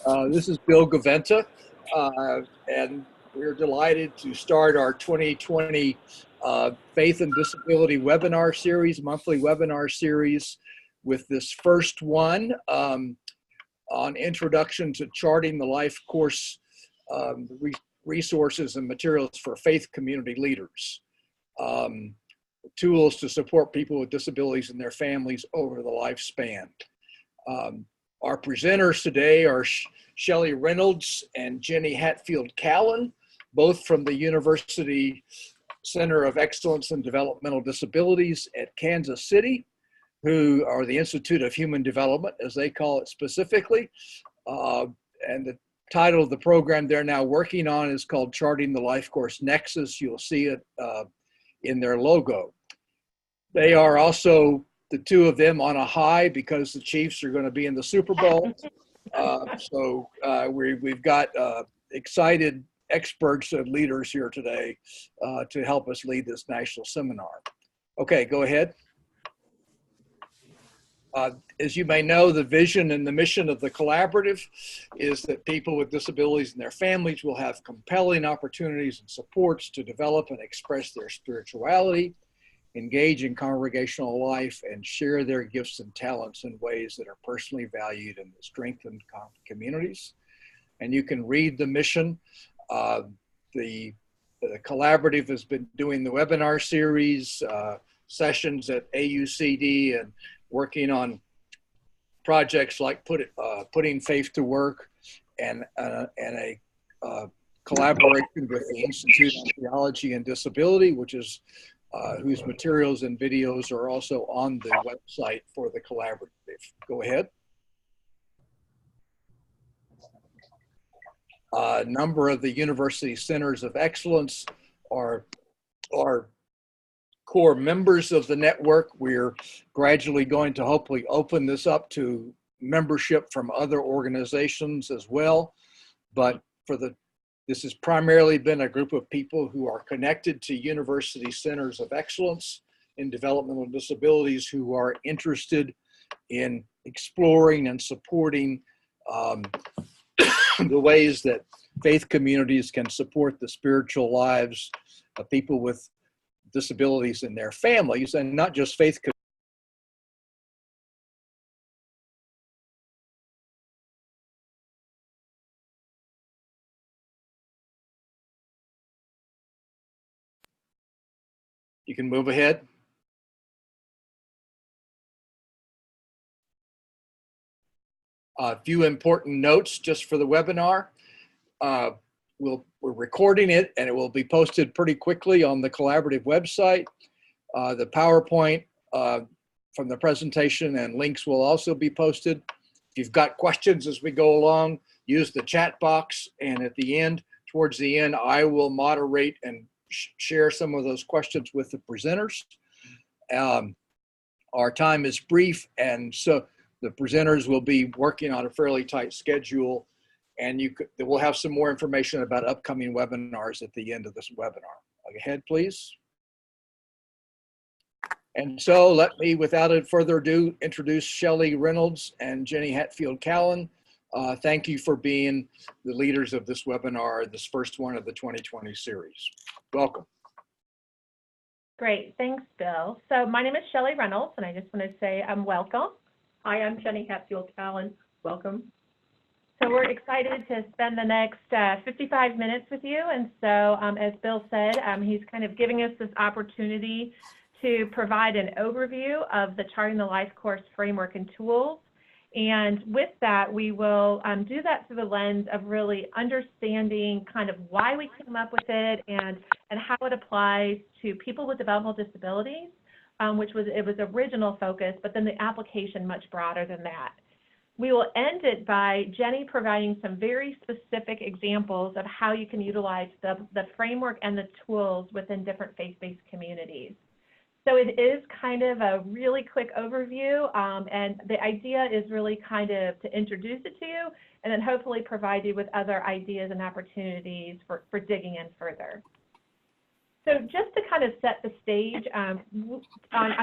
This is Bill Gaventa, and we're delighted to start our 2020 Faith and Disability webinar series, monthly webinar series, with this first one on Introduction to Charting the LifeCourse resources and materials for faith community leaders. Tools to support people with disabilities and their families over the lifespan. Our presenters today are Sheli Reynolds and Jenny Hatfield-Callen, both from the University Center of Excellence in Developmental Disabilities at Kansas City, who are the Institute of Human Development, as they call it specifically. And the title of the program they're now working on is called Charting the LifeCourse Nexus. You'll see it in their logo. They are also, the two of them, on a high because the Chiefs are going to be in the Super Bowl. We've got excited experts and leaders here today to help us lead this national seminar. Okay, go ahead. As you may know, the vision and the mission of the collaborative is that people with disabilities and their families will have compelling opportunities and supports to develop and express their spirituality, engage in congregational life, and share their gifts and talents in ways that are personally valued and strengthen communities. And you can read the mission. The collaborative has been doing the webinar series, sessions at AUCD, and working on projects like putting faith to work, and a collaboration with the Institute of Theology and Disability, which is whose materials and videos are also on the website for the collaborative. Go ahead. A number of the University Centers of Excellence are core members of the network. We're gradually going to hopefully open this up to membership from other organizations as well. But this has primarily been a group of people who are connected to University Centers of Excellence in Developmental Disabilities, who are interested in exploring and supporting the ways that faith communities can support the spiritual lives of people with disabilities and their families, and not just faith communities. You can move ahead. A few important notes just for the webinar. We're recording it, and it will be posted pretty quickly on the collaborative website. The PowerPoint from the presentation and links will also be posted. If you've got questions as we go along, use the chat box, and at the end, towards the end, I will moderate and share some of those questions with the presenters. Our time is brief, and so the presenters will be working on a fairly tight schedule, and we'll have some more information about upcoming webinars at the end of this webinar. Go ahead, please. And so let me, without further ado, introduce Sheli Reynolds and Jenny Hatfield-Callen. Thank you for being the leaders of this webinar, this first one of the 2020 series. Welcome. Great, thanks, Bill. So my name is Sheli Reynolds, and I just want to say welcome. Hi, I'm Jenny Hatfield-Callen. Welcome. So we're excited to spend the next 55 minutes with you. And so, as Bill said, he's kind of giving us this opportunity to provide an overview of the Charting the LifeCourse framework and tools. And with that, we will do that through the lens of really understanding kind of why we came up with it and how it applies to people with developmental disabilities, which was original focus, but then the application much broader than that. We will end it by Jenny providing some very specific examples of how you can utilize the framework and the tools within different faith-based communities. So it is kind of a really quick overview, and the idea is really kind of to introduce it to you and then hopefully provide you with other ideas and opportunities for digging in further. So just to kind of set the stage on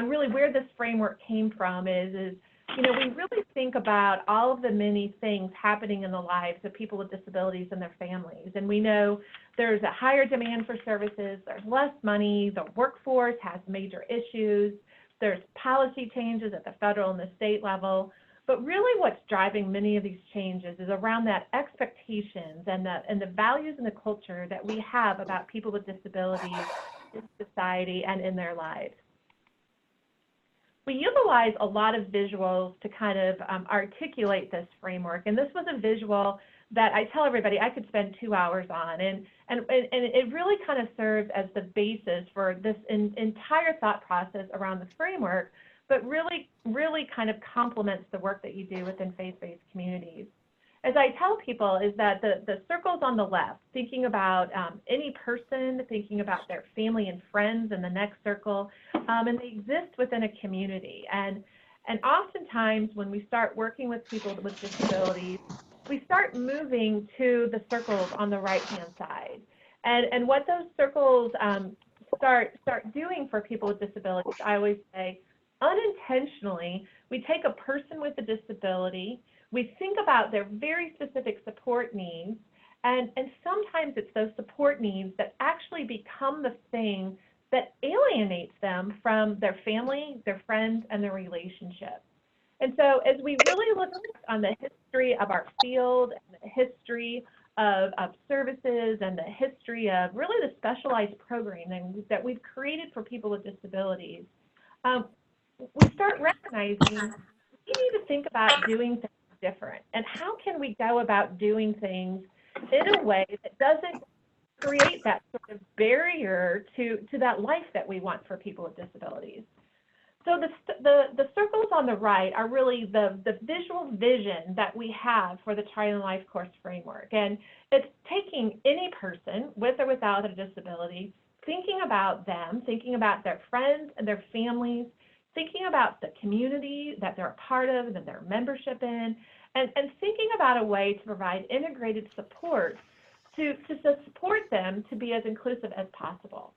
really where this framework came from is we really think about all of the many things happening in the lives of people with disabilities and their families. And we know there's a higher demand for services, there's less money, the workforce has major issues, there's policy changes at the federal and the state level. But really what's driving many of these changes is around that expectations and the values and the culture that we have about people with disabilities in society and in their lives. We utilize a lot of visuals to kind of articulate this framework, and this was a visual that I tell everybody I could spend 2 hours on, and it really kind of serves as the basis for this entire thought process around the framework, but really kind of complements the work that you do within faith-based communities. As I tell people is that the circles on the left, thinking about any person, thinking about their family and friends in the next circle, and they exist within a community. And oftentimes when we start working with people with disabilities, we start moving to the circles on the right-hand side. And what those circles start doing for people with disabilities, I always say, unintentionally, we take a person with a disability, we think about their very specific support needs, and sometimes it's those support needs that actually become the thing that alienates them from their family, their friends, and their relationship. And so as we really look on the history of our field, and the history of services, and the history of really the specialized programming that we've created for people with disabilities, we start recognizing we need to think about doing things different. And how can we go about doing things in a way that doesn't create that sort of barrier to that life that we want for people with disabilities? So the circles on the right are really the visual vision that we have for the Charting the LifeCourse framework. And it's taking any person with or without a disability, thinking about them, thinking about their friends and their families, thinking about the community that they're a part of and that their membership in, and thinking about a way to provide integrated support to support them to be as inclusive as possible.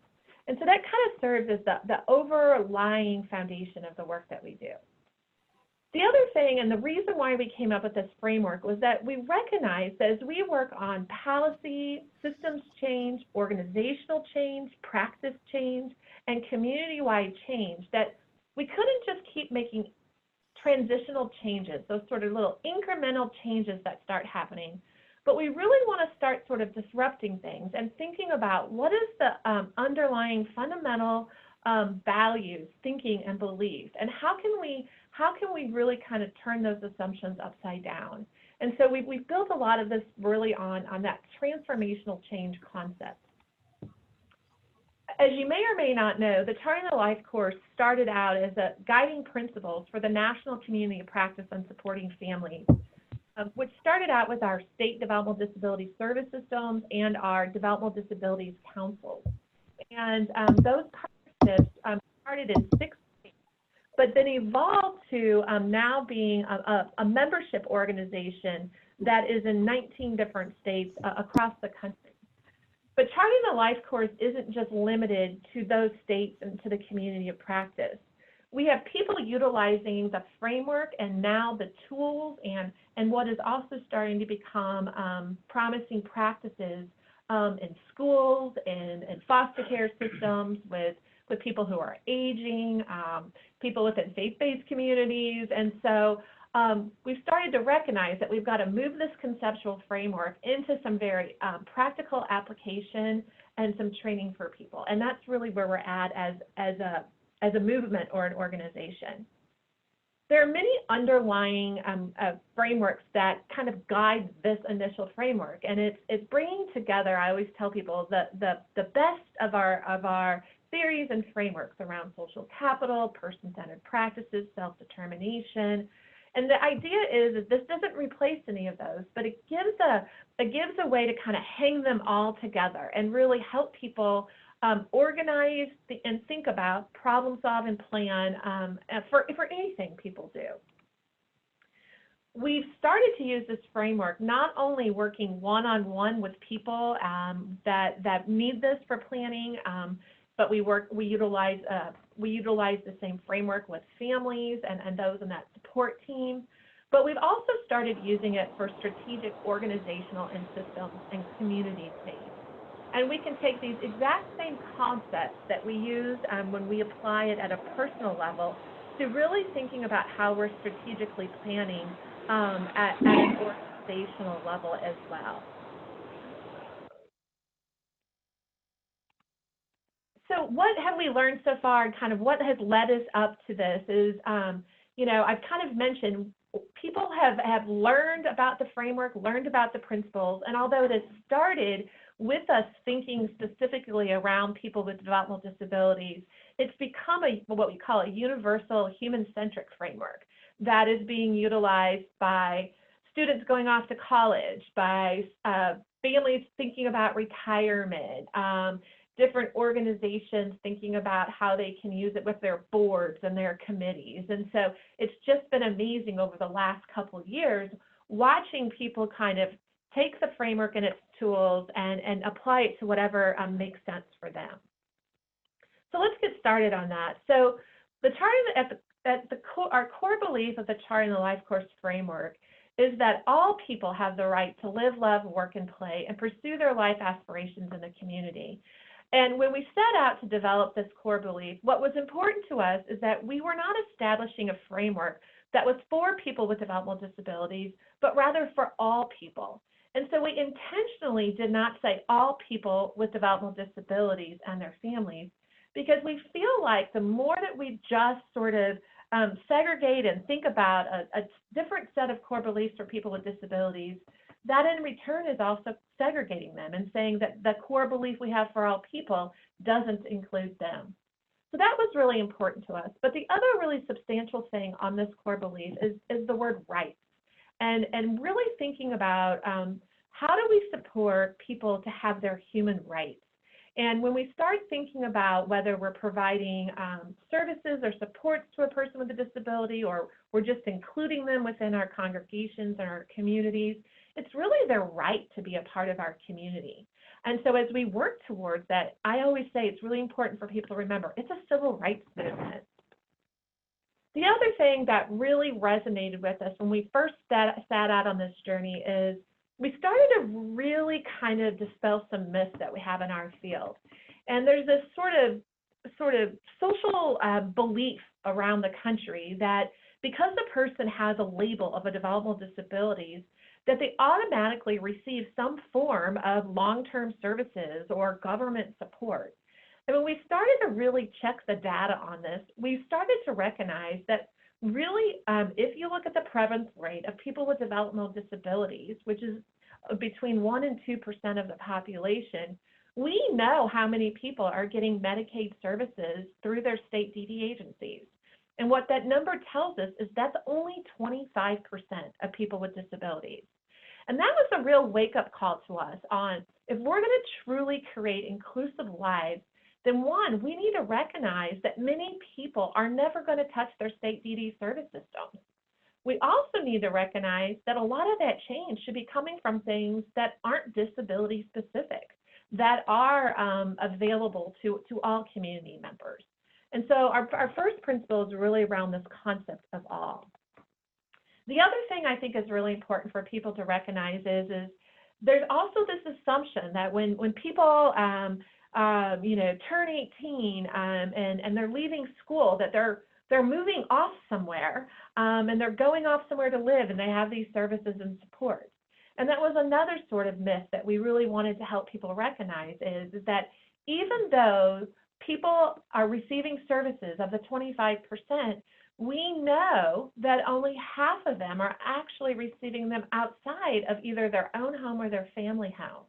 And so that kind of serves as the overlying foundation of the work that we do. The other thing, and the reason why we came up with this framework, was that we recognize that as we work on policy, systems change, organizational change, practice change, and community-wide change, that we couldn't just keep making transitional changes, those sort of little incremental changes that start happening, but we really want to start sort of disrupting things and thinking about what is the underlying fundamental values, thinking, and beliefs, and how can we really kind of turn those assumptions upside down. And so we've built a lot of this really on that transformational change concept. As you may or may not know, the Charting the LifeCourse started out as a guiding principles for the National Community of Practice on Supporting Families, which started out with our state developmental disability service systems and our developmental disabilities councils. And those partnerships started in 6 states, but then evolved to now being a membership organization that is in 19 different states across the country. But Charting the LifeCourse isn't just limited to those states and to the community of practice. We have people utilizing the framework and now the tools and what is also starting to become promising practices in schools and foster care systems with people who are aging, people within faith-based communities. And so we've started to recognize that we've got to move this conceptual framework into some very practical application and some training for people. And that's really where we're at as a movement or an organization. There are many underlying frameworks that kind of guide this initial framework, and it's bringing together, I always tell people, the best of our theories and frameworks around social capital, person-centered practices, self-determination. And the idea is that this doesn't replace any of those, but it gives a way to kind of hang them all together and really help people organize and think about, problem solve, and plan for anything people do. We've started to use this framework not only working one-on-one with people that need this for planning, but we utilize the same framework with families and those in that support team. But we've also started using it for strategic organizational and systems and community needs. And we can take these exact same concepts that we use when we apply it at a personal level to really thinking about how we're strategically planning at an organizational level as well. So what have we learned so far, and kind of what has led us up to this is, you know, I've kind of mentioned people have learned about the framework, learned about the principles, and although this started with us thinking specifically around people with developmental disabilities, it's become what we call a universal human-centric framework that is being utilized by students going off to college, by families thinking about retirement, different organizations thinking about how they can use it with their boards and their committees. And so it's just been amazing over the last couple of years watching people kind of take the framework and its tools and apply it to whatever makes sense for them. So let's get started on that. So the our core belief of the Charting the LifeCourse framework is that all people have the right to live, love, work, and play, and pursue their life aspirations in the community. And when we set out to develop this core belief, what was important to us is that we were not establishing a framework that was for people with developmental disabilities, but rather for all people. And so we intentionally did not say all people with developmental disabilities and their families, because we feel like the more that we just sort of segregate and think about a different set of core beliefs for people with disabilities, that in return is also segregating them and saying that the core belief we have for all people doesn't include them. So that was really important to us. But the other really substantial thing on this core belief is the word rights, and really thinking about how do we support people to have their human rights. And when we start thinking about whether we're providing services or supports to a person with a disability, or we're just including them within our congregations and our communities, it's really their right to be a part of our community. And so as we work towards that, I always say it's really important for people to remember it's a civil rights movement. The other thing that really resonated with us when we first sat out on this journey is we started to really kind of dispel some myths that we have in our field. And there's this sort of social belief around the country that because the person has a label of a developmental disability, that they automatically receive some form of long-term services or government support. And when we started to really check the data on this, we started to recognize that really, if you look at the prevalence rate of people with developmental disabilities, which is between 1% and 2% of the population, we know how many people are getting Medicaid services through their state DD agencies. And what that number tells us is that's only 25% of people with disabilities. And that was a real wake-up call to us on if we're going to truly create inclusive lives, then one, we need to recognize that many people are never going to touch their state DD service systems. We also need to recognize that a lot of that change should be coming from things that aren't disability specific, that are available to all community members. And so our first principle is really around this concept of all. The other thing I think is really important for people to recognize is there's also this assumption that when people turn 18 and they're leaving school, that they're moving off somewhere and they're going off somewhere to live and they have these services and supports. And that was another sort of myth that we really wanted to help people recognize is that even though people are receiving services of the 25%, we know that only half of them are actually receiving them outside of either their own home or their family home.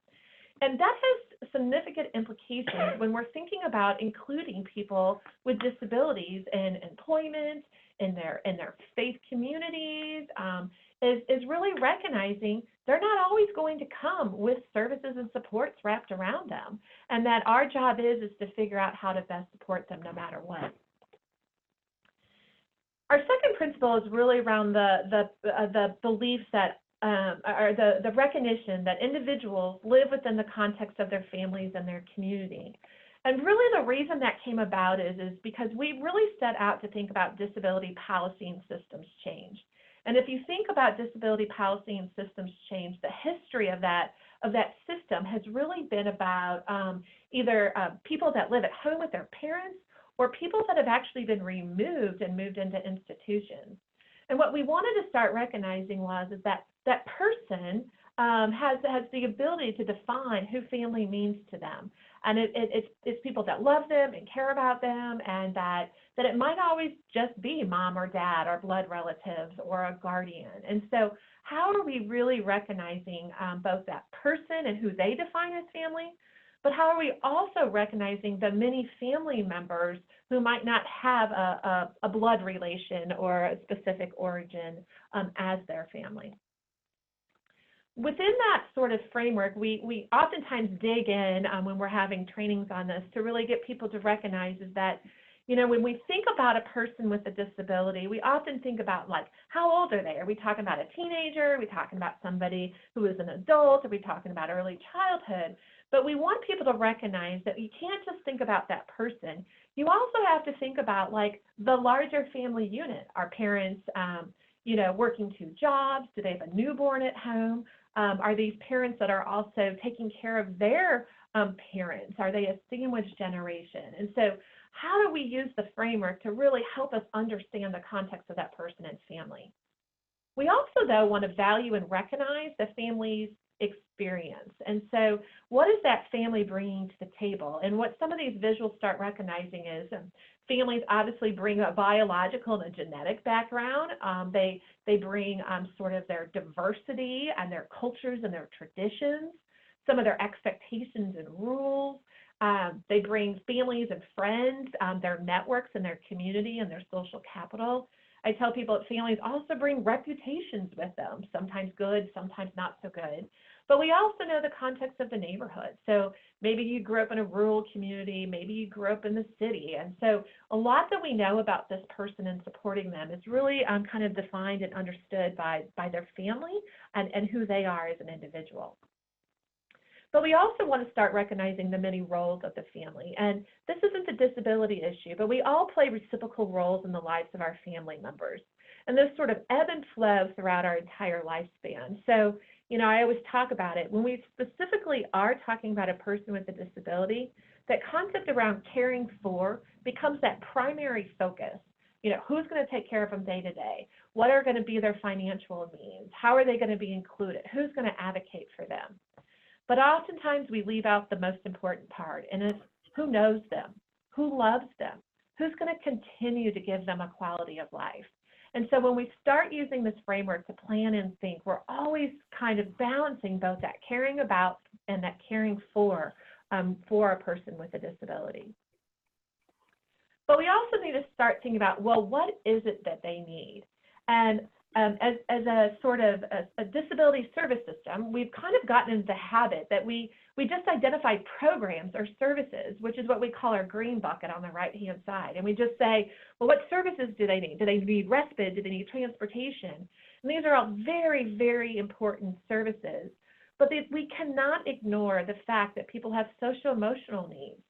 And that has significant implications when we're thinking about including people with disabilities in employment, in their faith communities, is really recognizing they're not always going to come with services and supports wrapped around them, and that our job is to figure out how to best support them no matter what. Our second principle is really around the beliefs that or the recognition that individuals live within the context of their families and their community. And really the reason that came about is because we really set out to think about disability policy and systems change. And if you think about disability policy and systems change, the history of that system has really been about either people that live at home with their parents or people that have actually been removed and moved into institutions. And what we wanted to start recognizing is that that person has the ability to define who family means to them. And it's people that love them and care about them, and that it might always just be mom or dad or blood relatives or a guardian. And so how are we really recognizing both that person and who they define as family, but how are we also recognizing the many family members who might not have a blood relation or a specific origin as their family? Within that sort of framework, we oftentimes dig in when we're having trainings on this to really get people to recognize is that, you know, when we think about a person with a disability, we often think about, like, how old are they? Are we talking about a teenager? Are we talking about somebody who is an adult? Are we talking about early childhood? But we want people to recognize that you can't just think about that person. You also have to think about, like, the larger family unit. Are parents, you know, working 2 jobs? Do they have a newborn at home? Are these parents that are also taking care of their parents? Are they a sandwich generation? And so how do we use the framework to really help us understand the context of that person and family? We also, though, want to value and recognize the family's experience. And so what is that family bringing to the table? And what some of these visuals start recognizing is families obviously bring a biological and a genetic background. They bring sort of their diversity and their cultures and their traditions, some of their expectations and rules. They bring families and friends, their networks and their community and their social capital. I tell people that families also bring reputations with them, sometimes good, sometimes not so good. But we also know the context of the neighborhood. So maybe you grew up in a rural community, maybe you grew up in the city. And so a lot that we know about this person and supporting them is really kind of defined and understood by their family and who they are as an individual. But we also want to start recognizing the many roles of the family. And this isn't a disability issue, but we all play reciprocal roles in the lives of our family members. And those sort of ebb and flow throughout our entire lifespan. So, you know, I always talk about it. When we specifically are talking about a person with a disability, that concept around caring for becomes that primary focus. You know, who's going to take care of them day to day? What are going to be their financial means? How are they going to be included? Who's going to advocate for them? But oftentimes we leave out the most important part, and it's who knows them, who loves them, who's going to continue to give them a quality of life. And so when we start using this framework to plan and think, we're always kind of balancing both that caring about and that caring for a person with a disability. But we also need to start thinking about, well, what is it that they need? And as a sort of a disability service system, we've kind of gotten into the habit that we just identify programs or services, which is what we call our green bucket on the right-hand side. And we just say, well, what services do they need? Do they need respite? Do they need transportation? And these are all very, very important services. But we cannot ignore the fact that people have social-emotional needs.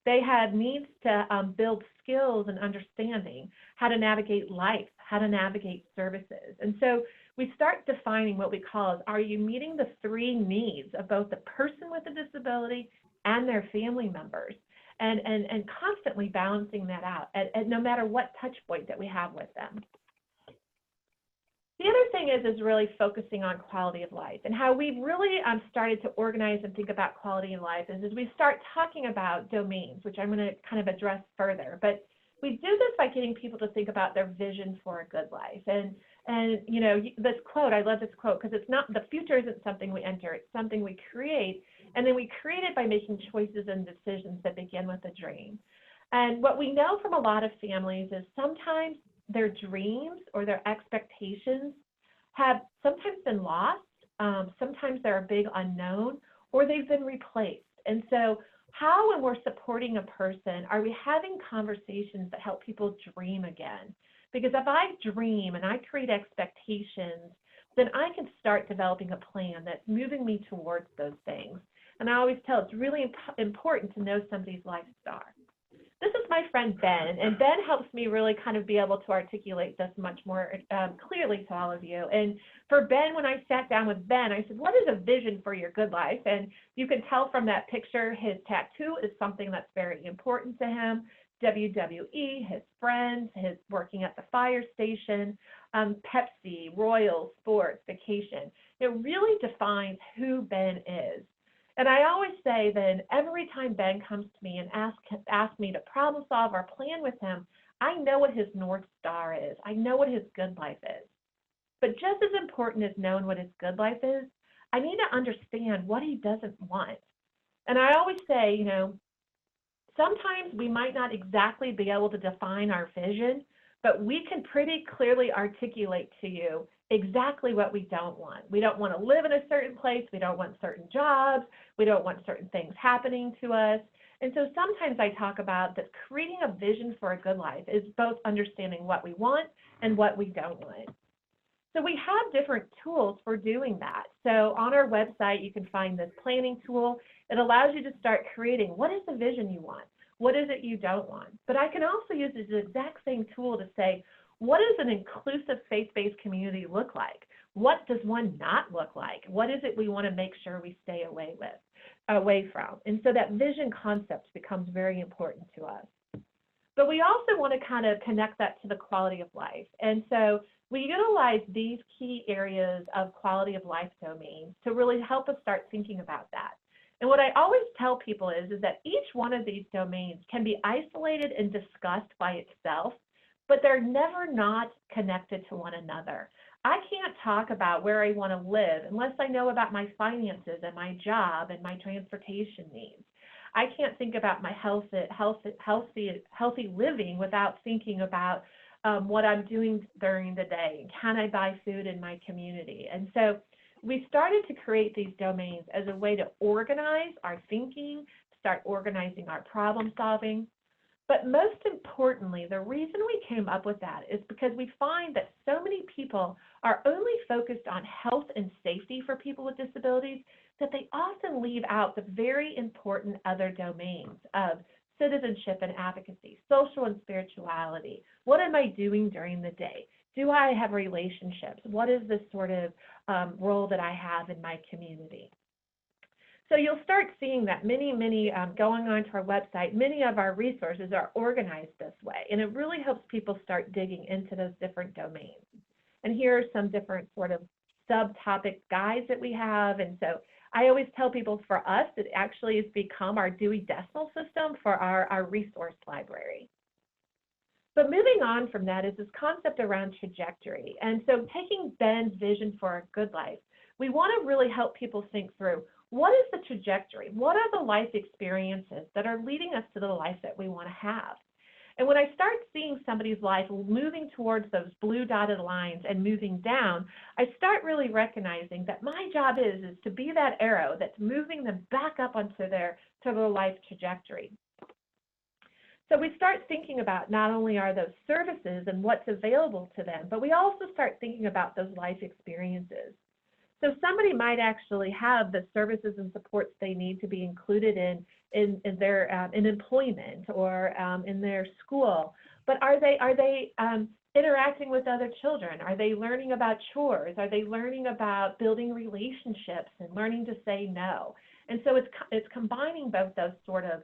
They have needs to build skills and understanding, how to navigate life, how to navigate services. And so we start defining what we call is, are you meeting the 3 needs of both the person with a disability and their family members? And constantly balancing that out at no matter what touch point that we have with them. The other thing is really focusing on quality of life, and how we've really started to organize and think about quality of life is we start talking about domains, which I'm going to kind of address further. But we do this by getting people to think about their vision for a good life. And you know, this quote, I love this quote, because it's not, the future isn't something we enter, it's something we create. And then we create it by making choices and decisions that begin with a dream. And what we know from a lot of families is sometimes their dreams or their expectations have sometimes been lost, sometimes they're a big unknown, or they've been replaced. And so how, when we're supporting a person, are we having conversations that help people dream again? Because if I dream and I create expectations, then I can start developing a plan that's moving me towards those things. And I always tell it's really important to know somebody's life star. This is my friend Ben, and Ben helps me really kind of be able to articulate this much more clearly to all of you. And for Ben, when I sat down with Ben, I said, what is a vision for your good life? And you can tell from that picture, his tattoo is something that's very important to him. WWE, his friends, his working at the fire station, Pepsi, Royals, sports, vacation. It really defines who Ben is. And I always say then, every time Ben comes to me and asks me to problem solve or plan with him, I know what his North Star is. I know what his good life is. But just as important as knowing what his good life is, I need to understand what he doesn't want. And I always say, you know, sometimes we might not exactly be able to define our vision, but we can pretty clearly articulate to you exactly what we don't want. We don't want to live in a certain place. We don't want certain jobs. We don't want certain things happening to us. And so sometimes I talk about that creating a vision for a good life is both understanding what we want and what we don't want. So we have different tools for doing that. So on our website, you can find this planning tool. It allows you to start creating what is the vision you want? What is it you don't want? But I can also use this exact same tool to say, what does an inclusive faith-based community look like? What does one not look like? What is it we want to make sure we stay away from? And so that vision concept becomes very important to us. But we also want to kind of connect that to the quality of life. And so we utilize these key areas of quality of life domains to really help us start thinking about that. And what I always tell people is that each one of these domains can be isolated and discussed by itself, but they're never not connected to one another. I can't talk about where I want to live unless I know about my finances and my job and my transportation needs. I can't think about my healthy living without thinking about what I'm doing during the day. Can I buy food in my community? And so we started to create these domains as a way to organize our thinking, start organizing our problem solving. But most importantly, the reason we came up with that is because we find that so many people are only focused on health and safety for people with disabilities that they often leave out the very important other domains of citizenship and advocacy, social and spirituality. What am I doing during the day? Do I have relationships? What is this sort of role that I have in my community? So you'll start seeing that many, going onto our website, many of our resources are organized this way, and it really helps people start digging into those different domains. And here are some different sort of subtopic guides that we have. And so I always tell people, for us, it actually has become our Dewey Decimal System for our resource library. But moving on from that is this concept around trajectory. And so taking Ben's vision for a good life, we want to really help people think through, what is the trajectory? What are the life experiences that are leading us to the life that we want to have? And when I start seeing somebody's life moving towards those blue dotted lines and moving down, I start really recognizing that my job is to be that arrow that's moving them back up onto their life trajectory. So we start thinking about not only are those services and what's available to them, but we also start thinking about those life experiences. So somebody might actually have the services and supports they need to be included in their in employment or in their school, but are they interacting with other children? Are they learning about chores? Are they learning about building relationships and learning to say no? And so it's combining both those sort of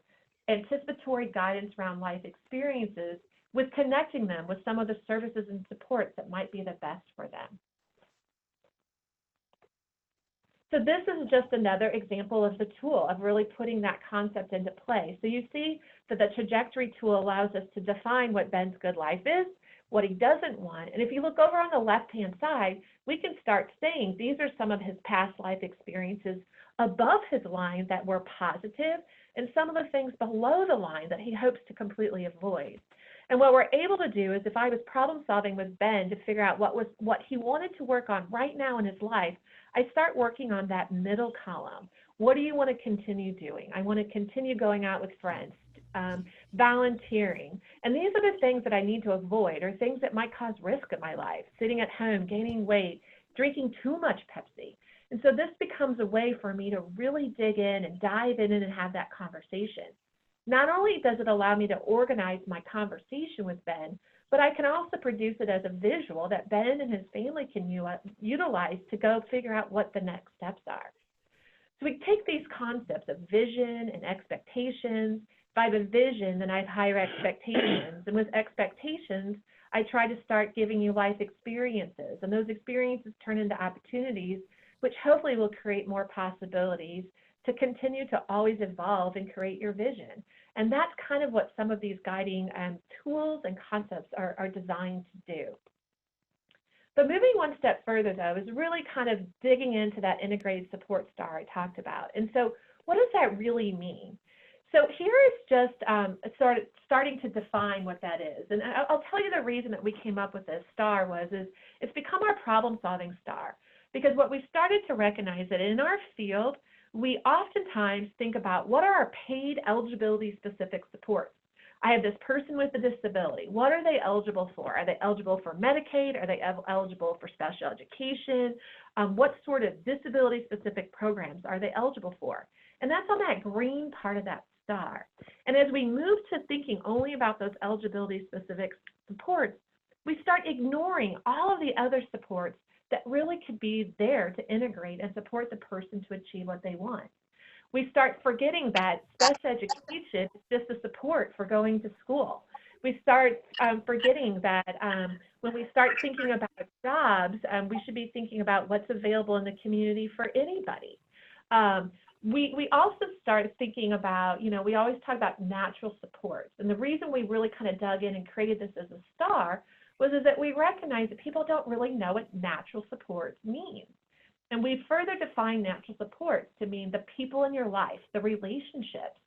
anticipatory guidance around life experiences with connecting them with some of the services and supports that might be the best for them. So this is just another example of the tool of really putting that concept into play. So you see that the trajectory tool allows us to define what Ben's good life is, what he doesn't want. And if you look over on the left-hand side, we can start saying these are some of his past life experiences above his line that were positive, and some of the things below the line that he hopes to completely avoid. And what we're able to do is, if I was problem solving with Ben to figure out what he wanted to work on right now in his life, I start working on that middle column. What do you want to continue doing? I want to continue going out with friends, volunteering. And these are the things that I need to avoid, or things that might cause risk in my life: sitting at home, gaining weight, drinking too much Pepsi. And so this becomes a way for me to really dig in and dive in and have that conversation. Not only does it allow me to organize my conversation with Ben, but I can also produce it as a visual that Ben and his family can utilize to go figure out what the next steps are. So we take these concepts of vision and expectations. If I have a vision, then I have higher expectations. And with expectations, I try to start giving you life experiences. And those experiences turn into opportunities, which hopefully will create more possibilities to continue to always evolve and create your vision. And that's kind of what some of these guiding tools and concepts are designed to do. But moving one step further, though, is really kind of digging into that integrated support star I talked about. And so what does that really mean? So here is just starting to define what that is. And I'll tell you the reason that we came up with this star is it's become our problem-solving star. Because what we started to recognize that in our field, we oftentimes think about what are our paid eligibility-specific supports. I have this person with a disability. What are they eligible for? Are they eligible for Medicaid? Are they eligible for special education? What sort of disability-specific programs are they eligible for? And that's on that green part of that star. And as we move to thinking only about those eligibility-specific supports, we start ignoring all of the other supports that really could be there to integrate and support the person to achieve what they want. We start forgetting that special education is just a support for going to school. We start forgetting that when we start thinking about jobs, we should be thinking about what's available in the community for anybody. We also start thinking about, we always talk about natural supports. And the reason we really kind of dug in and created this as a star was that we recognize that people don't really know what natural supports mean. And we further define natural supports to mean the people in your life, the relationships,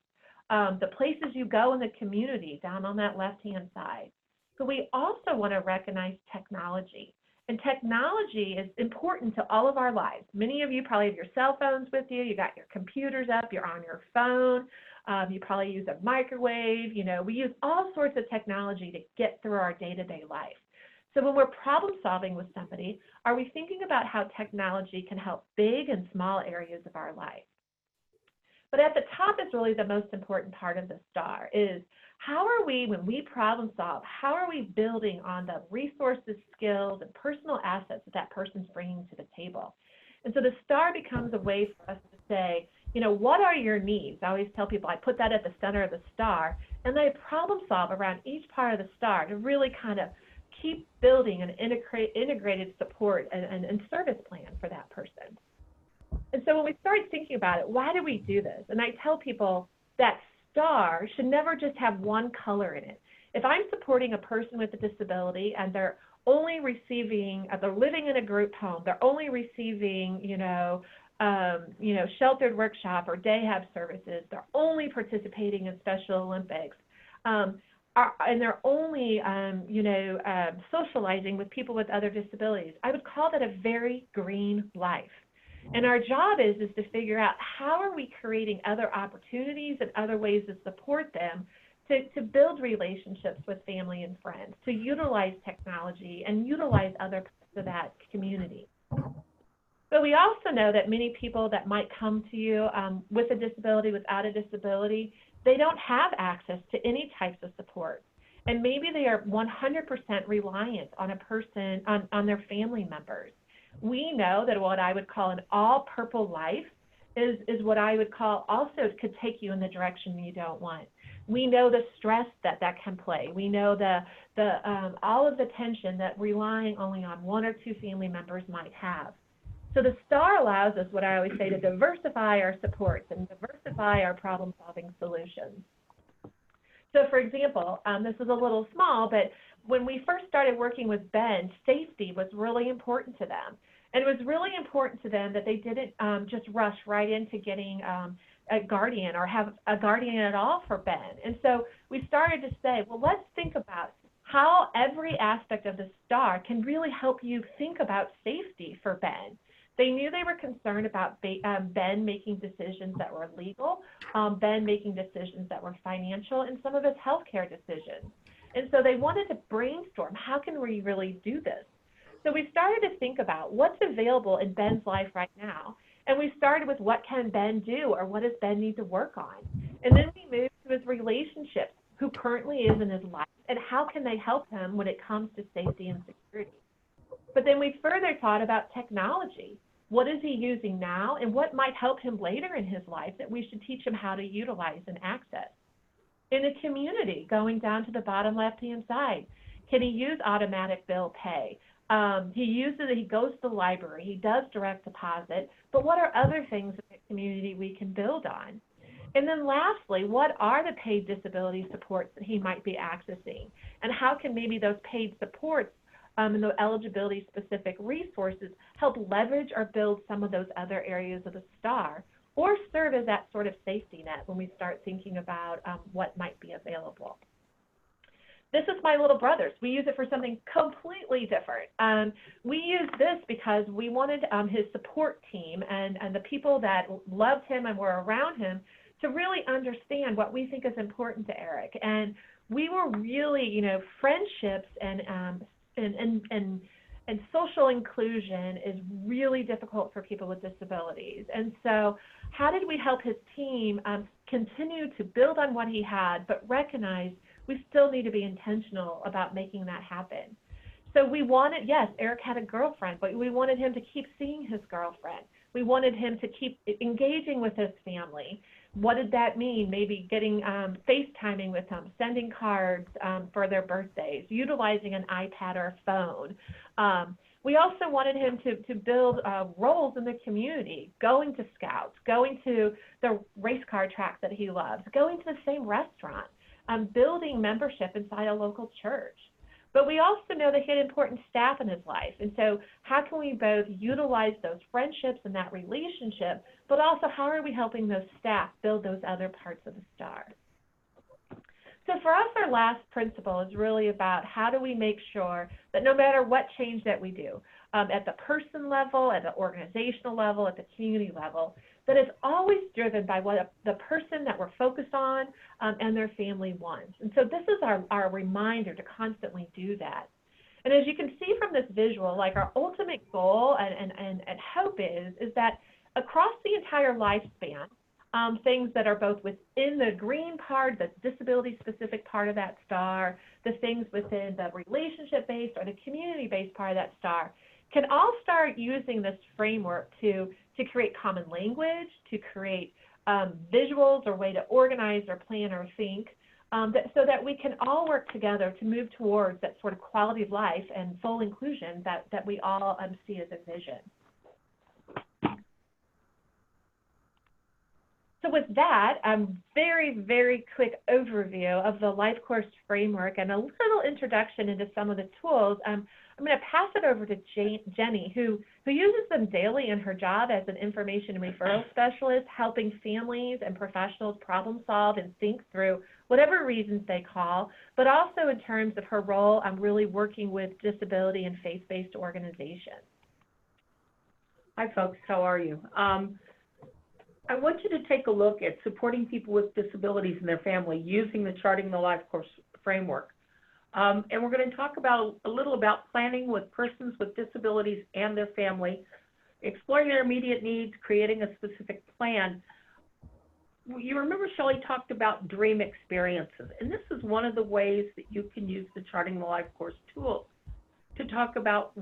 the places you go in the community down on that left-hand side. So we also want to recognize technology. And technology is important to all of our lives. Many of you probably have your cell phones with you. You got your computers up. You're on your phone. You probably use a microwave. We use all sorts of technology to get through our day-to-day life. So when we're problem solving with somebody, are we thinking about how technology can help big and small areas of our life? But at the top is really the most important part of the star is how are we, when we problem solve, how are we building on the resources, skills, and personal assets that that person's bringing to the table? And so the star becomes a way for us to say, what are your needs? I always tell people I put that at the center of the star, and I problem solve around each part of the star to really kind of keep building an integrated support and service plan for that person. And so when we start thinking about it, why do we do this? And I tell people that star should never just have one color in it. If I'm supporting a person with a disability and they're only receiving, they're living in a group home, they're only receiving, sheltered workshop or day hab services, they're only participating in Special Olympics, and they're only, socializing with people with other disabilities, I would call that a very green life. And our job is to figure out how are we creating other opportunities and other ways to support them to build relationships with family and friends, to utilize technology and utilize other parts of that community. But we also know that many people that might come to you with a disability, without a disability, they don't have access to any types of support. And maybe they are 100% reliant on a person, on their family members. We know that what I would call an all-purple life is what I would call also could take you in the direction you don't want. We know the stress that can play. We know all of the tension that relying only on one or two family members might have. So the star allows us, what I always say, to diversify our supports and diversify our problem-solving solutions. So for example, this is a little small, but when we first started working with Ben, safety was really important to them. And it was really important to them that they didn't just rush right into getting a guardian or have a guardian at all for Ben. And so we started to say, well, let's think about how every aspect of the star can really help you think about safety for Ben. They knew they were concerned about Ben making decisions that were legal, Ben making decisions that were financial, and some of his healthcare decisions. And so they wanted to brainstorm, how can we really do this? So we started to think about what's available in Ben's life right now. And we started with what can Ben do, or what does Ben need to work on? And then we moved to his relationships, who currently is in his life, and how can they help him when it comes to safety and security. But then we further thought about technology. What is he using now, and what might help him later in his life that we should teach him how to utilize and access? In the community, going down to the bottom left-hand side, can he use automatic bill pay? He goes to the library, he does direct deposit, but what are other things in the community we can build on? And then lastly, what are the paid disability supports that he might be accessing? And how can maybe those paid supports and the eligibility specific resources help leverage or build some of those other areas of the STAR, or serve as that sort of safety net when we start thinking about what might be available. This is my little brother's. We use it for something completely different. We use this because we wanted his support team and the people that loved him and were around him to really understand what we think is important to Eric. And we were really, friendships and social inclusion is really difficult for people with disabilities. And so how did we help his team continue to build on what he had, but recognize we still need to be intentional about making that happen? So we wanted, yes, Eric had a girlfriend, but we wanted him to keep seeing his girlfriend. We wanted him to keep engaging with his family. What did that mean? Maybe getting FaceTiming with them, sending cards for their birthdays, utilizing an iPad or a phone. We also wanted him to build roles in the community, going to Scouts, going to the race car track that he loves, going to the same restaurant, building membership inside a local church. But we also know that he had important staff in his life. And so how can we both utilize those friendships and that relationship, but also how are we helping those staff build those other parts of the STAR? So for us, our last principle is really about how do we make sure that no matter what change that we do, at the person level, at the organizational level, at the community level, that it's always driven by what the person that we're focused on and their family wants. And so this is our reminder to constantly do that. And as you can see from this visual, like our ultimate goal and hope is that across the entire lifespan, things that are both within the green part, the disability-specific part of that STAR, the things within the relationship-based or the community-based part of that STAR, can all start using this framework to create common language, to create visuals or way to organize or plan or think, so that we can all work together to move towards that sort of quality of life and full inclusion that we all see as a vision. So with that, very, very quick overview of the LifeCourse framework and a little introduction into some of the tools. I'm going to pass it over to Jenny, who uses them daily in her job as an information and referral specialist, helping families and professionals problem solve and think through whatever reasons they call, but also in terms of her role, I'm really working with disability and faith-based organizations. Hi, folks. How are you? I want you to take a look at supporting people with disabilities and their family using the Charting the LifeCourse framework. And we're going to talk a little about planning with persons with disabilities and their family, exploring their immediate needs, creating a specific plan. You remember Sheli talked about dream experiences, and this is one of the ways that you can use the Charting the LifeCourse tool to talk about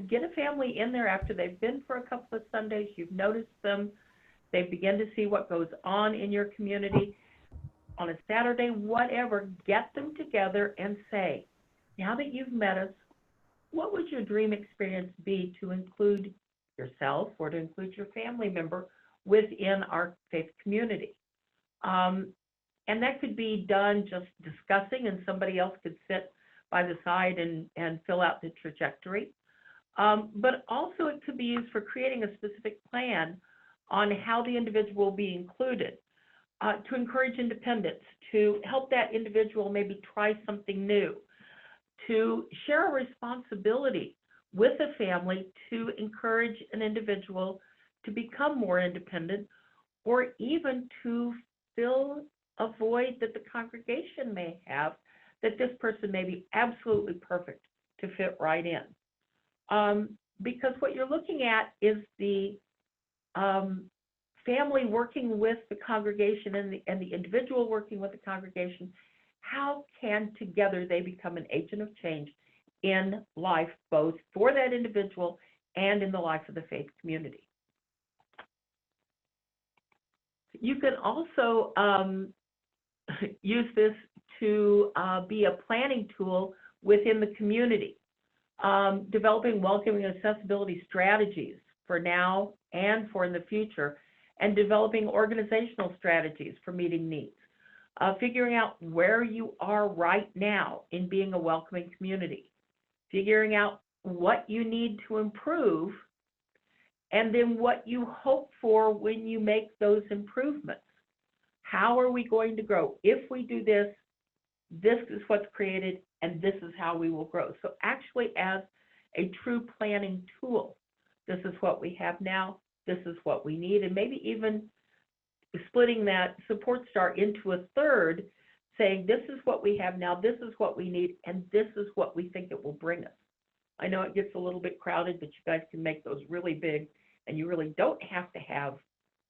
get a family in there after they've been for a couple of Sundays, you've noticed them, they begin to see what goes on in your community. On a Saturday, whatever, get them together and say, now that you've met us, what would your dream experience be to include yourself or to include your family member within our faith community? And that could be done just discussing, and somebody else could sit by the side and fill out the trajectory. But also it could be used for creating a specific plan on how the individual will be included, to encourage independence, to help that individual maybe try something new, to share a responsibility with a family to encourage an individual to become more independent, or even to fill a void that the congregation may have, that this person may be absolutely perfect to fit right in. Because what you're looking at is the family working with the congregation and the individual working with the congregation. How can together they become an agent of change in life, both for that individual and in the life of the faith community? You can also use this to be a planning tool within the community, developing welcoming and accessibility strategies for now and for in the future, and developing organizational strategies for meeting needs, figuring out where you are right now in being a welcoming community, figuring out what you need to improve, and then what you hope for when you make those improvements. How are we going to grow? If we do this, this is what's created, and this is how we will grow. So actually, as a true planning tool, this is what we have now, this is what we need, and maybe even splitting that support star into a third, saying this is what we have now, this is what we need, and this is what we think it will bring us. I know it gets a little bit crowded, but you guys can make those really big, and you really don't have to have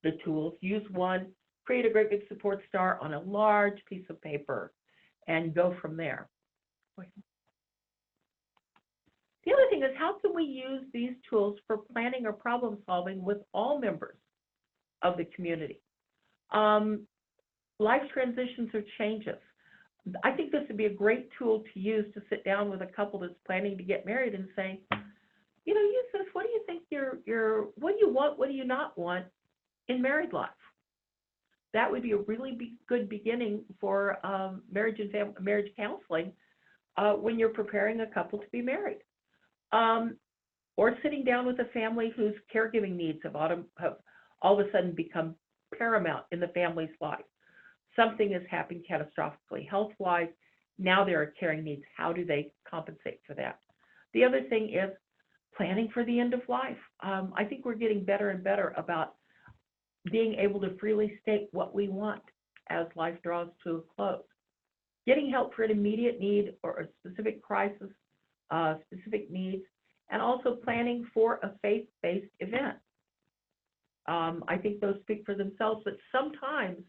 the tools. Use one, create a great big support star on a large piece of paper, and go from there. The other thing is, how can we use these tools for planning or problem solving with all members of the community? Life transitions or changes. I think this would be a great tool to use to sit down with a couple that's planning to get married and say, you know, use this. What do you think what do you want, what do you not want in married life? That would be a really good beginning for marriage counseling when you're preparing a couple to be married. Or sitting down with a family whose caregiving needs have all of a sudden become paramount in the family's life. Something has happened catastrophically health-wise. Now there are caring needs. How do they compensate for that? The other thing is planning for the end of life. I think we're getting better and better about being able to freely state what we want as life draws to a close. Getting help for an immediate need or a specific crisis, specific needs, and also planning for a faith-based event. I think those speak for themselves, but sometimes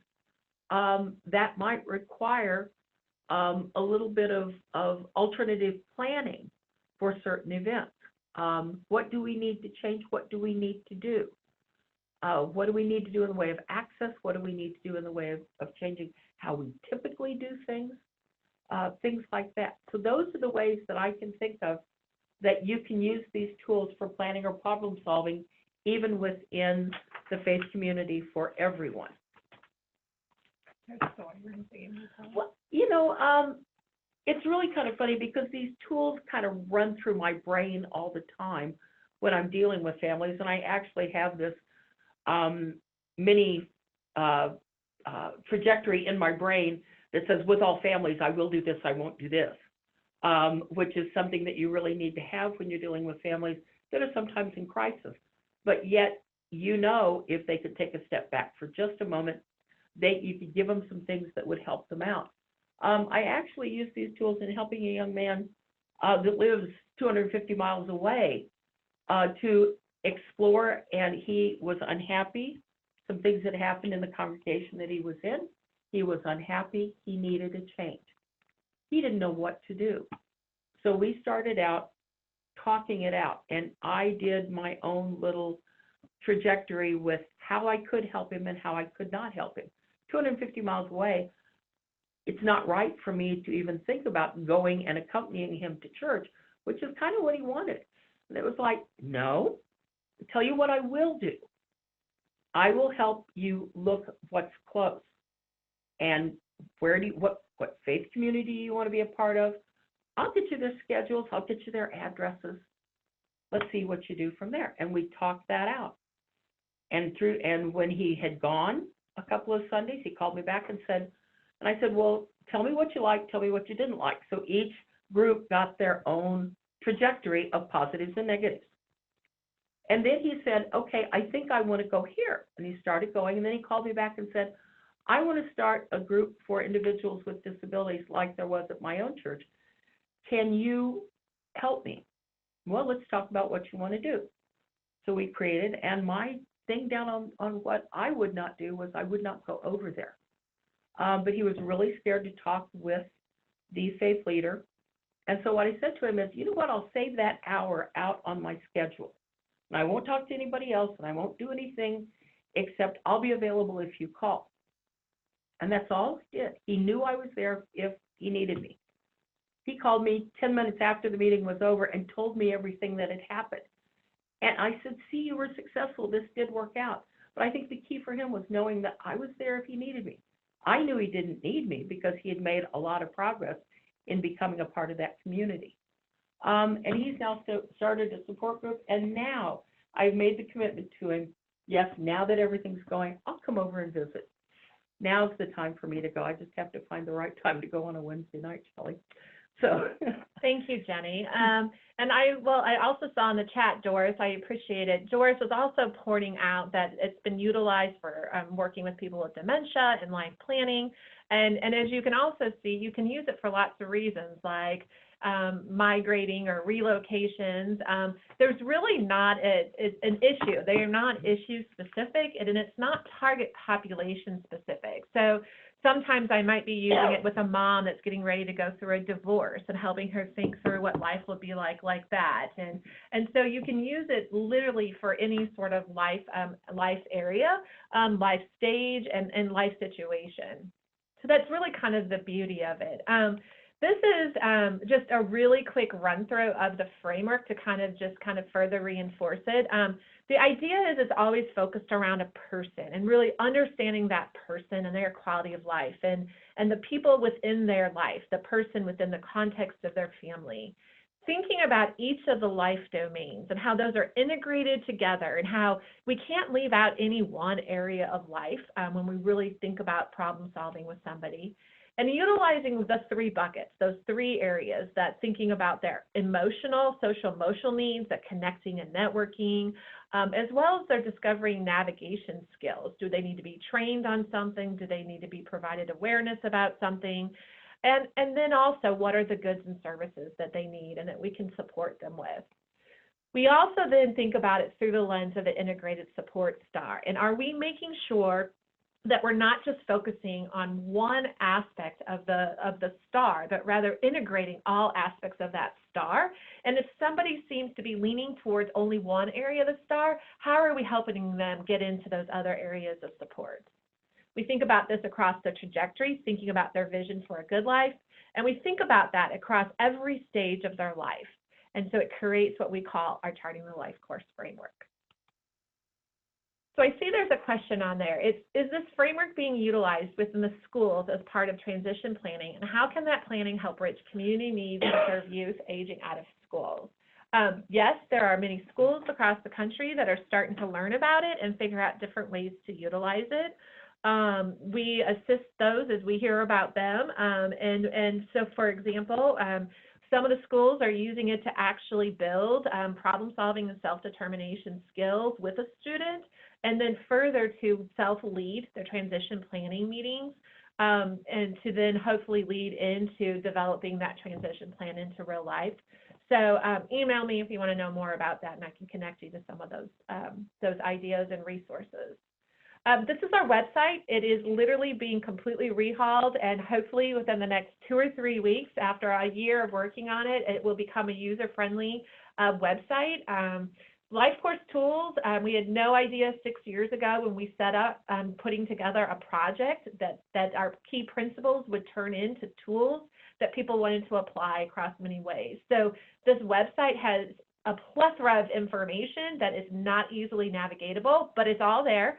that might require a little bit of alternative planning for certain events. What do we need to change? What do we need to do? What do we need to do in the way of access? What do we need to do in the way of changing how we typically do things? Things like that. So those are the ways that I can think of that you can use these tools for planning or problem solving, even within the faith community for everyone. Well, you know, it's really kind of funny because these tools kind of run through my brain all the time when I'm dealing with families, and I actually have this mini trajectory in my brain that says, with all families, I will do this, I won't do this, which is something that you really need to have when you're dealing with families that are sometimes in crisis. But yet, you know, if they could take a step back for just a moment, you could give them some things that would help them out. I actually use these tools in helping a young man that lives 250 miles away to explore, and he was unhappy. Some things had happened in the congregation that he was in. He was unhappy. He needed a change. He didn't know what to do. So we started out talking it out, and I did my own little trajectory with how I could help him and how I could not help him. 250 miles away, it's not right for me to even think about going and accompanying him to church, which is kind of what he wanted. And it was like, no, I'll tell you what I will do. I will help you look what's close. And what faith community do you want to be a part of? I'll get you their schedules. I'll get you their addresses. Let's see what you do from there. And we talked that out. And when he had gone a couple of Sundays, he called me back and said, and I said, well, tell me what you liked, tell me what you didn't like. So each group got their own trajectory of positives and negatives. And then he said, okay, I think I want to go here. And he started going, and then he called me back and said, I want to start a group for individuals with disabilities like there was at my own church. Can you help me? Well, let's talk about what you want to do. So we created, and my thing down on what I would not do was I would not go over there. But he was really scared to talk with the faith leader. And so what I said to him is, you know what, I'll save that hour out on my schedule. And I won't talk to anybody else, and I won't do anything except I'll be available if you call. And that's all he did. He knew I was there if he needed me. He called me 10 minutes after the meeting was over and told me everything that had happened. And I said, see, you were successful. This did work out. But I think the key for him was knowing that I was there if he needed me. I knew he didn't need me because he had made a lot of progress in becoming a part of that community. And he's now started a support group. And now I've made the commitment to him. Yes, now that everything's going, I'll come over and visit. Now's the time for me to go. I just have to find the right time to go on a Wednesday night, Shelley. So thank you, Jenny. And I also saw in the chat, Doris, I appreciate it. Doris was also pointing out that it's been utilized for working with people with dementia and life planning. And as you can also see, you can use it for lots of reasons, like migrating or relocations. There's really not an issue. They are not issue specific, and it's not target population specific. So sometimes I might be using it with a mom that's getting ready to go through a divorce and helping her think through what life will be like that. And so you can use it literally for any sort of life area, life stage, and life situation. So that's really kind of the beauty of it. This is just a really quick run through of the framework to kind of further reinforce it. The idea is it's always focused around a person and really understanding that person and their quality of life and the people within their life, the person within the context of their family. Thinking about each of the life domains and how those are integrated together and how we can't leave out any one area of life when we really think about problem solving with somebody. And utilizing the three buckets, those three areas, that thinking about their emotional, social emotional needs, that connecting and networking, as well as their discovering navigation skills. Do they need to be trained on something? Do they need to be provided awareness about something? And then also, what are the goods and services that they need and that we can support them with? We also then think about it through the lens of the integrated support STAR. And are we making sure that we're not just focusing on one aspect of the STAR, but rather integrating all aspects of that STAR? And if somebody seems to be leaning towards only one area of the STAR, how are we helping them get into those other areas of support? We think about this across the trajectory, thinking about their vision for a good life, and we think about that across every stage of their life. And so it creates what we call our Charting the LifeCourse framework. So I see there's a question on there. Is this framework being utilized within the schools as part of transition planning, and how can that planning help reach community needs and serve youth aging out of schools? Yes, there are many schools across the country that are starting to learn about it and figure out different ways to utilize it. We assist those as we hear about them. And so, for example, some of the schools are using it to actually build problem solving and self-determination skills with a student, and then further to self-lead their transition planning meetings, and to then hopefully lead into developing that transition plan into real life. So email me if you want to know more about that, and I can connect you to some of those ideas and resources. This is our website. It is literally being completely rehauled, and hopefully within the next 2 or 3 weeks, after a year of working on it, it will become a user-friendly website. LifeCourse tools, we had no idea 6 years ago when we set up putting together a project that our key principles would turn into tools that people wanted to apply across many ways. So this website has a plethora of information that is not easily navigatable, but it's all there.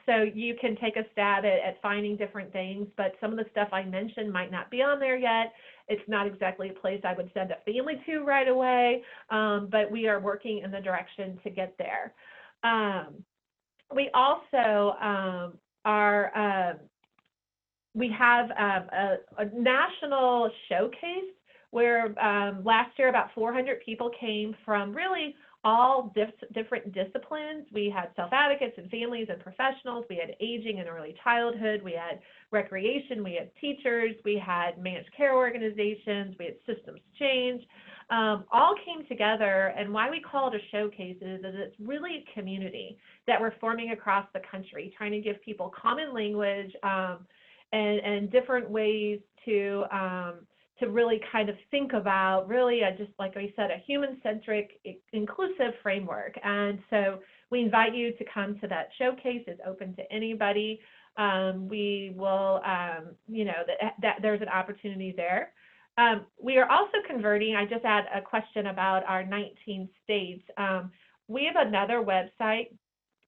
So you can take a stab at finding different things, but some of the stuff I mentioned might not be on there yet. It's not exactly a place I would send a family to right away, but we are working in the direction to get there. We also we have a national showcase where last year about 400 people came from really all different disciplines. We had self-advocates and families and professionals. We had aging and early childhood. We had recreation. We had teachers. We had managed care organizations. We had systems change. All came together, and why we call it a showcase is it's really a community that we're forming across the country, trying to give people common language and different ways to really kind of think about really just like I said, a human-centric, inclusive framework. And so we invite you to come to that showcase. It's open to anybody. We will, that there's an opportunity there. We are also converting, I just had a question about our 19 states. We have another website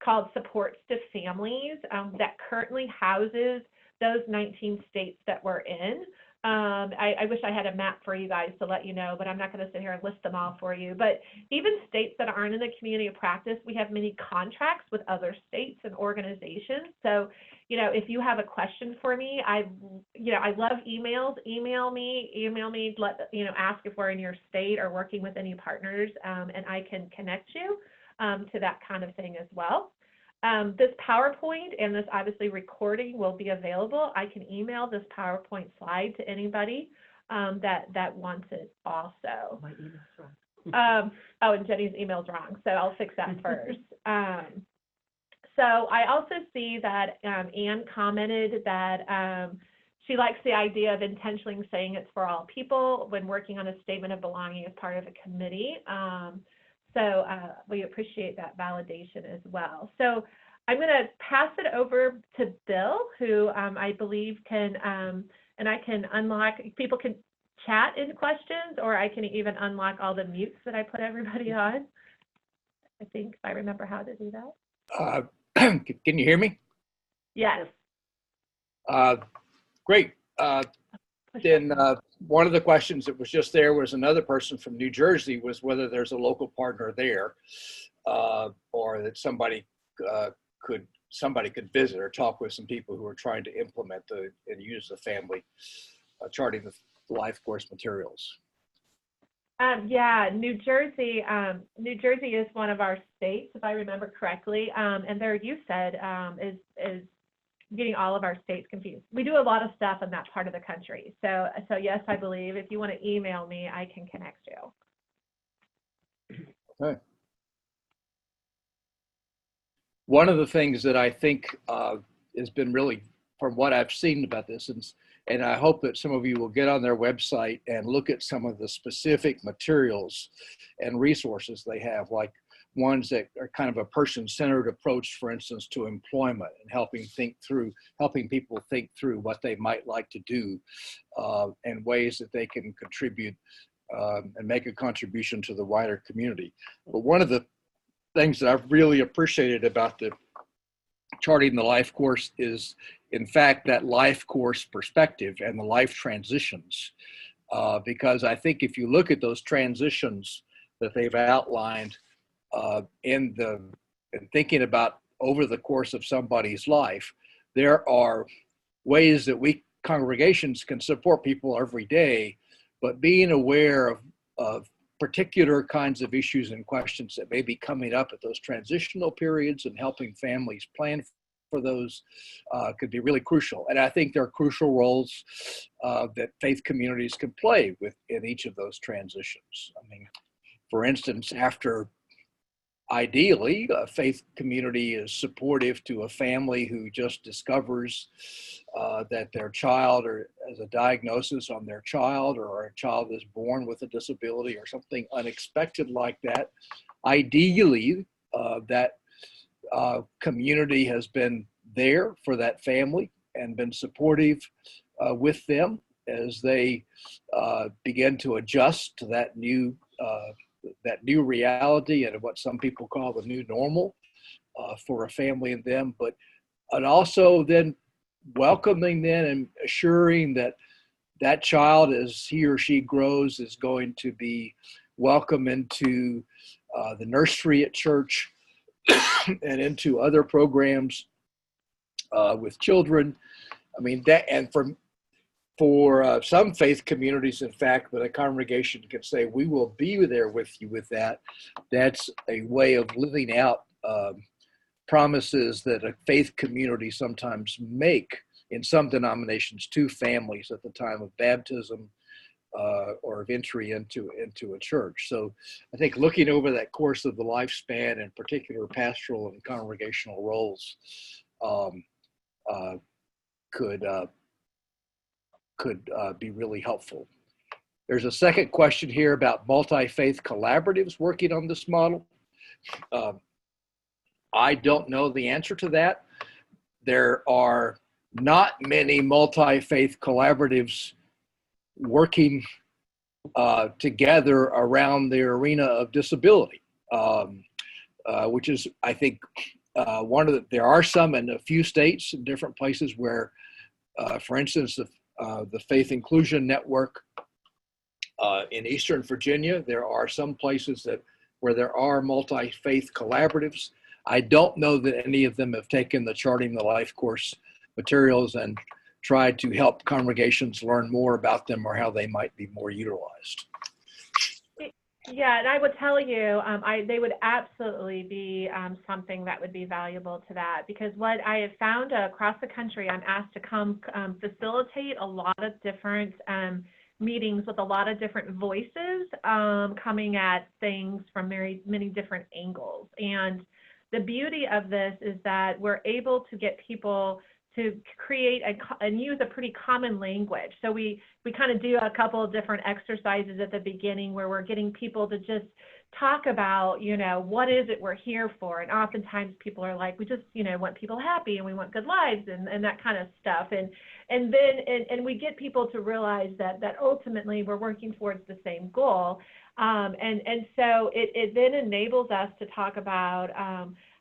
called Supports to Families that currently houses those 19 states that we're in. I wish I had a map for you guys to let you know, but I'm not going to sit here and list them all for you. But even states that aren't in the community of practice, we have many contracts with other states and organizations. So, if you have a question for me, I love emails. Email me, ask if we're in your state or working with any partners, and I can connect you to that kind of thing as well. This PowerPoint and this obviously recording will be available. I can email this PowerPoint slide to anybody that wants it also. My email's wrong. And Jenny's email's wrong, so I'll fix that first. So I also see that Anne commented that she likes the idea of intentionally saying it's for all people when working on a statement of belonging as part of a committee. So we appreciate that validation as well. So I'm going to pass it over to Bill, who I believe can, and I can unlock, people can chat in questions, or I can even unlock all the mutes that I put everybody on. I think if I remember how to do that. Can you hear me? Yes. Great. Then one of the questions that was just there was another person from New Jersey, was whether there's a local partner there, or that somebody could visit or talk with some people who are trying to implement and use the family charting the life course materials. Yeah, New Jersey is one of our states, if I remember correctly, and their UCEDD is getting all of our states confused. We do a lot of stuff in that part of the country. So yes, I believe if you want to email me, I can connect you. Okay. One of the things that I think has been really, from what I've seen about this, and I hope that some of you will get on their website and look at some of the specific materials and resources they have, like ones that are kind of a person-centered approach, for instance, to employment, and helping people think through what they might like to do and ways that they can contribute and make a contribution to the wider community. But one of the things that I've really appreciated about the Charting the Life course is, in fact, that life course perspective and the life transitions. Because I think if you look at those transitions that they've outlined in thinking about over the course of somebody's life, there are ways that we congregations can support people every day, but being aware of particular kinds of issues and questions that may be coming up at those transitional periods and helping families plan for those could be really crucial. And I think there are crucial roles that faith communities can play in each of those transitions. I mean, for instance, ideally, a faith community is supportive to a family who just discovers that their child, or as a diagnosis on their child, or a child is born with a disability or something unexpected like that. Ideally, that community has been there for that family and been supportive with them as they begin to adjust to that new reality and what some people call the new normal for a family and them, and also then welcoming them and assuring that that child, as he or she grows, is going to be welcome into the nursery at church and into other programs with children. I mean, that, and for some faith communities, in fact, that a congregation can say, we will be there with you with that. That's a way of living out promises that a faith community sometimes make in some denominations to families at the time of baptism or of entry into a church. So I think looking over that course of the lifespan, in particular pastoral and congregational roles, could be really helpful. There's a second question here about multi-faith collaboratives working on this model. I don't know the answer to that. There are not many multi-faith collaboratives working together around the arena of disability, which is, I think, there are some in a few states in different places where, for instance, the Faith Inclusion Network in Eastern Virginia, there are some places where there are multi-faith collaboratives. I don't know that any of them have taken the Charting the LifeCourse materials and tried to help congregations learn more about them or how they might be more utilized. Yeah, and I would tell you, they would absolutely be something that would be valuable to that, because what I have found across the country, I'm asked to come facilitate a lot of different meetings with a lot of different voices coming at things from many different angles. And the beauty of this is that we're able to get people to create and use a pretty common language. So we kind of do a couple of different exercises at the beginning where we're getting people to just talk about, what is it we're here for? And oftentimes people are like, we just, want people happy and we want good lives and that kind of stuff. And then we get people to realize that ultimately we're working towards the same goal. And so it then enables us to talk about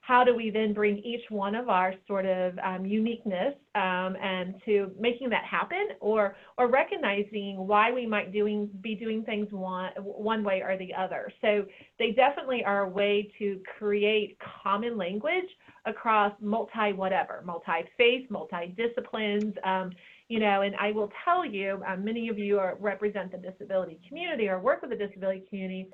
how do we then bring each one of our sort of uniqueness and to making that happen, or recognizing why we might be doing things one way or the other. So they definitely are a way to create common language across multi-faith, multi-disciplines, and I will tell you, many of you represent the disability community or work with the disability community.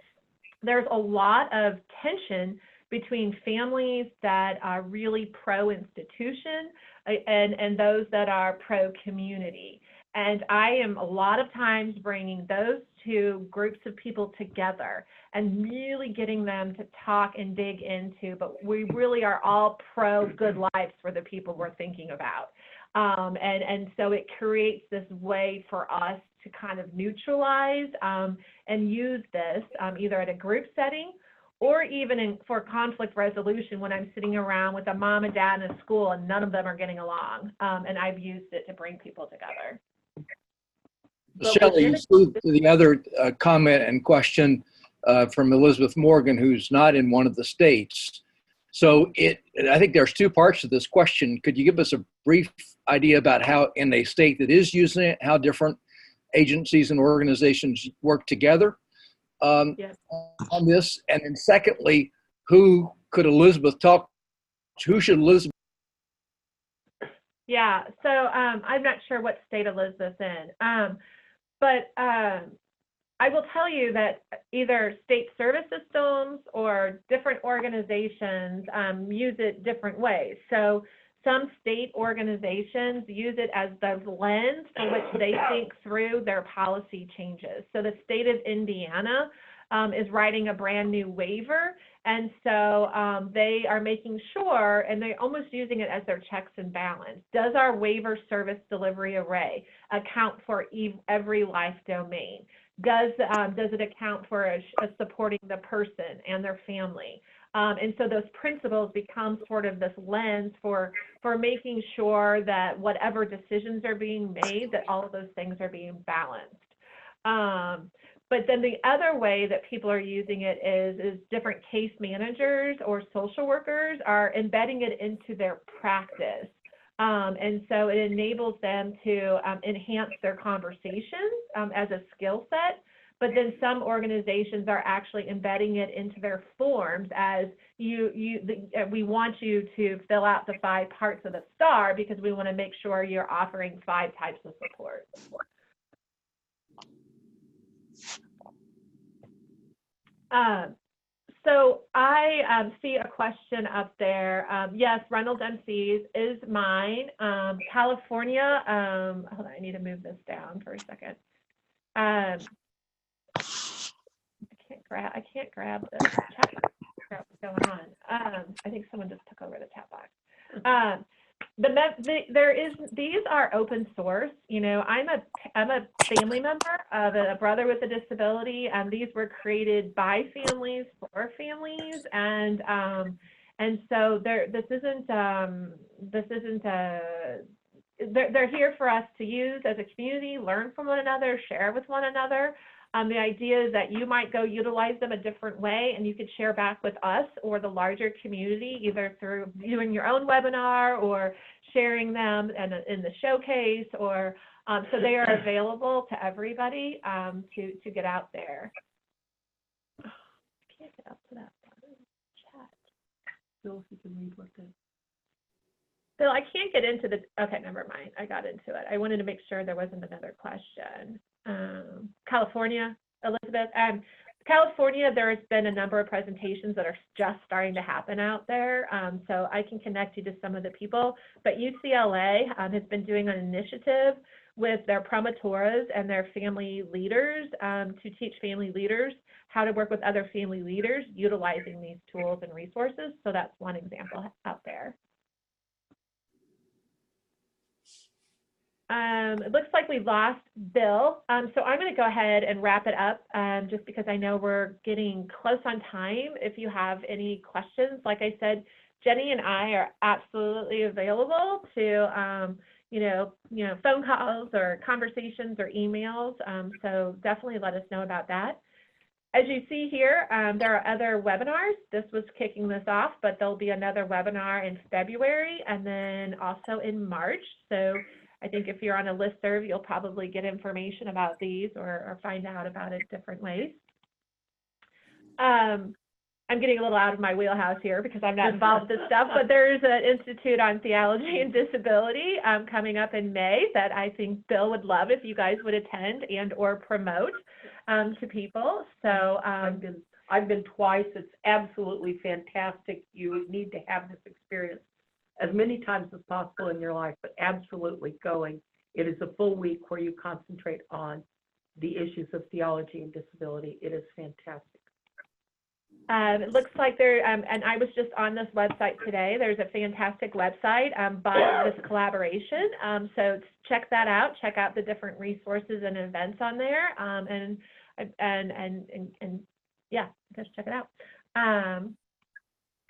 There's a lot of tension between families that are really pro-institution and those that are pro-community. And I am a lot of times bringing those two groups of people together and really getting them to talk and dig into, but we really are all pro-good lives for the people we're thinking about. And so it creates this way for us to kind of neutralize and use this either at a group setting or even for conflict resolution when I'm sitting around with a mom and dad in a school and none of them are getting along. And I've used it to bring people together. Sheli, you see the other comment and question from Elizabeth Morgan, who's not in one of the states. So I think there's two parts to this question. Could you give us a brief idea about how in a state that is using it, how different agencies and organizations work together on this? And then secondly, who could Elizabeth talk to? Who should Elizabeth? Yeah, so I'm not sure what state Elizabeth's in, but I will tell you that either state service systems or different organizations use it different ways. So some state organizations use it as the lens for which they think through their policy changes. So the state of Indiana is writing a brand new waiver, and so they are making sure, and they're almost using it as their checks and balance. Does our waiver service delivery array account for every life domain? Does it account for supporting the person and their family? And so those principles become sort of this lens for making sure that whatever decisions are being made, that all of those things are being balanced. But then the other way that people are using it is different case managers or social workers are embedding it into their practice. And so it enables them to enhance their conversations as a skill set, but then some organizations are actually embedding it into their forms as we want you to fill out the 5 parts of the STAR because we want to make sure you're offering 5 types of support. So I see a question up there. Yes, Reynolds MCs is mine. California, hold on, I need to move this down for a second. I can't grab the chat box. What's going on? I think someone just took over the chat box. These are open source. You know, I'm a family member of a brother with a disability, and these were created by families for families, and so this isn't they're here for us to use as a community, learn from one another, share with one another. The idea is that you might go utilize them a different way, and you could share back with us or the larger community, either through doing your own webinar or sharing them in the showcase, or so they are available to everybody to get out there. I can't get up to that chat. Bill, if you can read what the... Bill, I can't get into the, okay, never mind. I got into it. I wanted to make sure there wasn't another question. California, Elizabeth. California, there has been a number of presentations that are just starting to happen out there. So I can connect you to some of the people. But UCLA has been doing an initiative with their promotoras and their family leaders to teach family leaders how to work with other family leaders utilizing these tools and resources. So that's one example out there. It looks like we lost Bill. So I'm going to go ahead and wrap it up just because I know we're getting close on time. If you have any questions, like I said, Jenny and I are absolutely available to, phone calls or conversations or emails. So definitely let us know about that. As you see here, there are other webinars. This was kicking this off, but there'll be another webinar in February and then also in March. So I think if you're on a listserv, you'll probably get information about these or find out about it different ways. I'm getting a little out of my wheelhouse here because I'm not involved with this stuff, but there's an Institute on Theology and Disability coming up in May that I think Bill would love if you guys would attend and or promote to people. So I've been twice. It's absolutely fantastic. You need to have this experience as many times as possible in your life, but absolutely going. It is a full week where you concentrate on the issues of theology and disability. It is fantastic. It looks like there, and I was just on this website today, there's a fantastic website by this collaboration. So check that out, check out the different resources and events on there, and yeah, just check it out.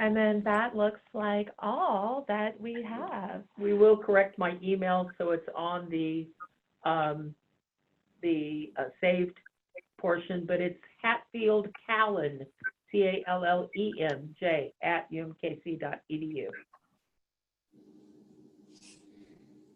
And then that looks like all that we have. We will correct my email so it's on the saved portion, but it's Hatfield-Callen, CALLENJ @umkc.edu.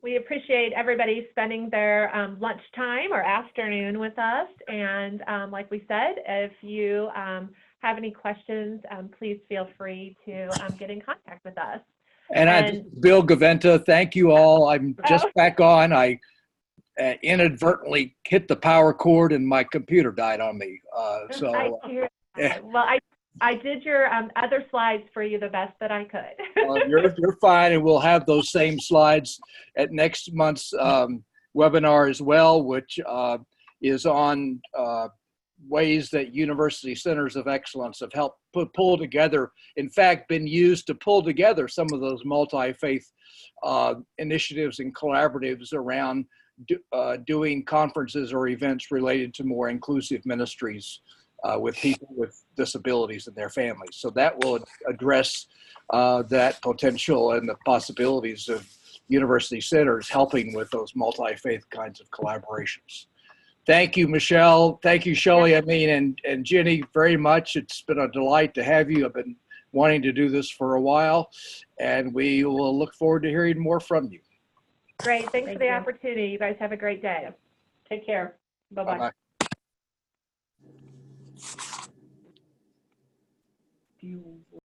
We appreciate everybody spending their lunchtime or afternoon with us. And like we said, if you have any questions, please feel free to get in contact with us. And Bill Gaventa, thank you all. I'm just back on. I inadvertently hit the power cord and my computer died on me. Well, I did your other slides for you the best that I could. You're fine, and we'll have those same slides at next month's webinar as well, which is on ways that University Centers of Excellence have helped pull together, in fact, been used to pull together some of those multi-faith initiatives and collaboratives around doing conferences or events related to more inclusive ministries with people with disabilities and their families. So that will address that potential and the possibilities of university centers helping with those multi-faith kinds of collaborations. Thank you, Michelle. Thank you, Sheli, and Jenny, very much. It's been a delight to have you. I've been wanting to do this for a while, and we will look forward to hearing more from you. Great. Thanks for the opportunity. You guys have a great day. Take care. Bye-bye. Bye-bye. you